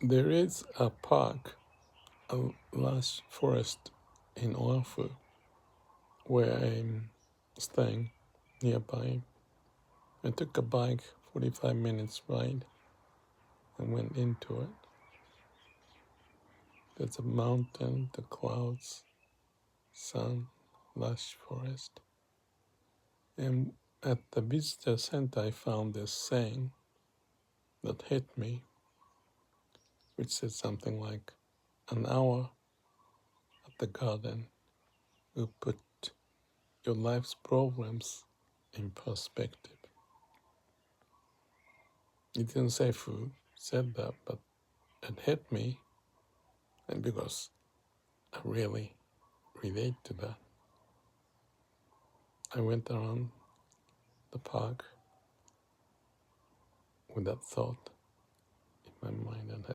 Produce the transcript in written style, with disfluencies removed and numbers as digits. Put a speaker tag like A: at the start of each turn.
A: There is a park, a lush forest in Oahu, where I'm staying nearby. I took a bike 45 minutes ride and went into it. There's a mountain, the clouds, sun, lush forest. And at the visitor center I found this saying that hit me, which said something like, an hour at the garden will put your life's problems in perspective. It didn't say who said that, but it hit me, and because I really relate to that. I went around the park with that thought in my mind and